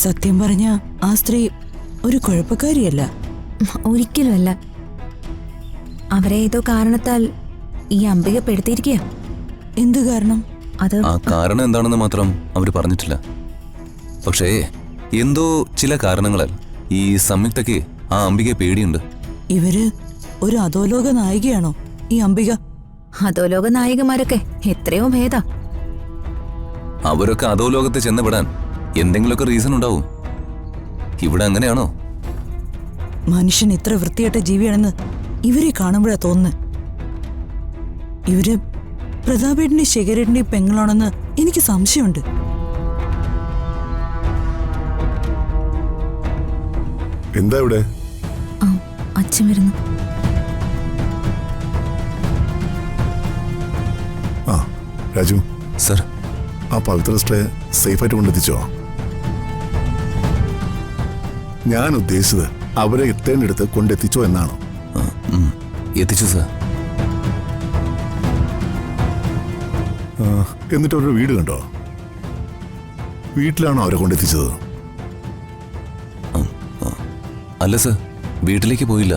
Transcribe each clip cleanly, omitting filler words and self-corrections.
സത്യം പറഞ്ഞ ആ സ്ത്രീ ഒരു കുഴപ്പക്കാരിയല്ല. ഒരിക്കലുമല്ല. അവരെ ഏതോ കാരണത്താൽ ഈ അംബിക പെടുത്തിയിരിക്കുക. എന്ത് കാരണം? അത് ആ കാരണം എന്താണെന്ന് മാത്രം അവര് പറഞ്ഞിട്ടില്ല. പക്ഷേ എന്തോ ചില കാരണങ്ങളാൽ ഈ സംയുക്തയ്ക്ക് ആ അംബികയെ പേടിയുണ്ട്. ഇവര് ഒരു അധോലോക നായികയാണോ ഈ അംബിക? അധോലോക നായികമാരൊക്കെ എത്രയോ ഭേദ. അവരൊക്കെ അധോലോകത്ത് ചെന്നപ്പെടാൻ എന്തെങ്കിലുമൊക്കെ റീസൺ ഉണ്ടാവും. ഇവിടെ അങ്ങനെയാണോ? മനുഷ്യൻ ഇത്ര വൃത്തികെട്ട ജീവിയാണെന്ന് ഇവരെ കാണുമ്പോഴാ തോന്നുന്നത്. ഇവര് പ്രതാപേട്ടന്റെ ശേഖരേട്ടന്റെ പെങ്ങളാണെന്ന് എനിക്ക് സംശയമുണ്ട്. എന്താ ഇവിടെ? അച്ഛൻ വരുന്നു. ആ രാജു സർ, ആ പവിത്ര സ്റ്റേ സേഫായിട്ട് കൊണ്ടെത്തിച്ചോ? ഞാൻ ഉദ്ദേശിച്ചത് അവരെ എത്തേണ്ടടുത്ത് കൊണ്ടെത്തിച്ചോ എന്നാണോ? എത്തിച്ചു സർ. എന്നിട്ട് അവരുടെ വീട് കണ്ടോ? വീട്ടിലാണോ അവരെ കൊണ്ടെത്തിച്ചത്? അല്ല സർ, വീട്ടിലേക്ക് പോയില്ല.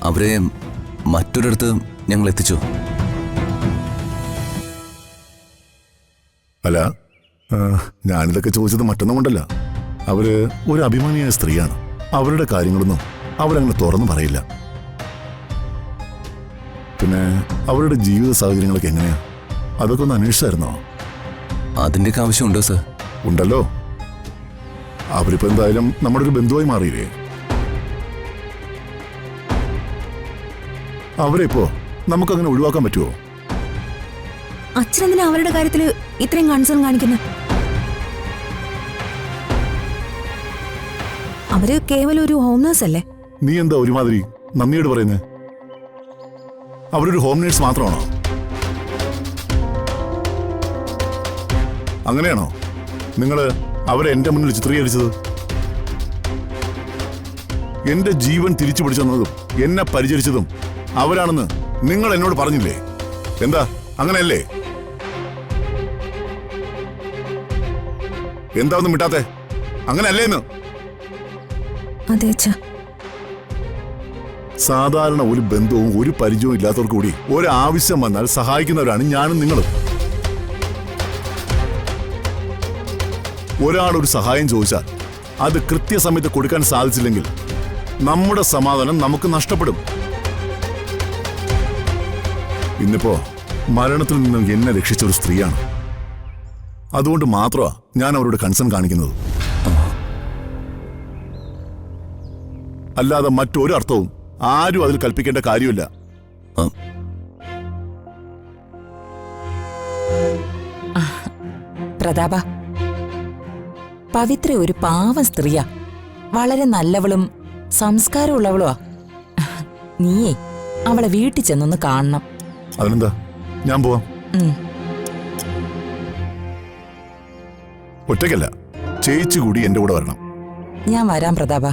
അവരെ മറ്റൊരിടത്ത് ഞങ്ങൾ എത്തിച്ചു. അല്ല, ഞാനിതൊക്കെ ചോദിച്ചത് മറ്റൊന്നും കൊണ്ടല്ല. അവര് ഒരു അഭിമാനിയായ സ്ത്രീയാണ്. അവരുടെ കാര്യങ്ങളൊന്നും അവരങ്ങനെ തുറന്നു പറയില്ല. പിന്നെ അവരുടെ ജീവിത സാഹചര്യങ്ങളൊക്കെ എങ്ങനെയാ, അതൊക്കെ ഒന്ന് അന്വേഷിച്ചായിരുന്നോ? അതിൻ്റെയൊക്കെ ആവശ്യമുണ്ടോ സർ? ഉണ്ടല്ലോ. അവരിപ്പോ എന്തായാലും നമ്മുടെ ഒരു ബന്ധുവായി മാറിയില്ലേ? അവരെ ഇപ്പോ നമുക്കങ്ങനെ ഒഴിവാക്കാൻ പറ്റുമോ? അച്ഛനെന്തിനാ അവരുടെ കാര്യത്തിൽ ഇത്രയും കൺസേൺ കാണിക്കുന്നത്? അവര് കേവലം ഒരു ഹോം നേഴ്സ് അല്ലേ? നീ എന്താ ഒരുമാതിരി നന്ദിയോട് പറയുന്നത്? അവരൊരു ഹോം നേഴ്സ് മാത്രമാണോ? അങ്ങനെയാണോ നിങ്ങള് അവരെ എന്റെ മുന്നിൽ ചിത്രീകരിച്ചത്? എന്റെ ജീവൻ തിരിച്ചു പിടിച്ചെന്നതും എന്നെ പരിചരിച്ചതും അവരാണെന്ന് നിങ്ങൾ എന്നോട് പറഞ്ഞില്ലേ? എന്താ അങ്ങനെയല്ലേ? എന്താ ഒന്നും മിണ്ടാത്തെ? അങ്ങനെയല്ലേന്ന്? അതെ അച്ഛാ. സാധാരണ ഒരു ബന്ധവും ഒരു പരിചയവും ഇല്ലാത്തവർക്ക് കൂടി ഒരാവശ്യം വന്നാൽ സഹായിക്കുന്നവരാണ് ഞാനും നിങ്ങളും. ഒരാളൊരു സഹായം ചോദിച്ചാൽ അത് കൃത്യസമയത്ത് കൊടുക്കാൻ സാധിച്ചില്ലെങ്കിൽ നമ്മുടെ സമാധാനം നമുക്ക് നഷ്ടപ്പെടും. ഇന്നിപ്പോ മരണത്തിൽ നിന്നും എന്നെ രക്ഷിച്ച ഒരു സ്ത്രീയാണ്. അതുകൊണ്ട് മാത്രമാ ഞാൻ അവരോട് കൺസേൺ കാണിക്കുന്നത്. അല്ലാതെ മറ്റൊരു അർത്ഥവും ആരും അതിൽ കൽപ്പിക്കേണ്ട കാര്യമില്ല. പ്രതാപ, പവിത്ര ഒരു പാവം സ്ത്രീയാ. വളരെ നല്ലവളും സംസ്കാരമുള്ളവളുവാ. നീയേ അവളെ വീട്ടിൽ ചെന്നൊന്ന് കാണണം. അതിനെന്താ, ഞാൻ പോവാം. ഒറ്റയ്ക്കല്ല, ചേച്ചി കൂടി എന്റെ കൂടെ വരണം. ഞാൻ വരാം പ്രതാപ.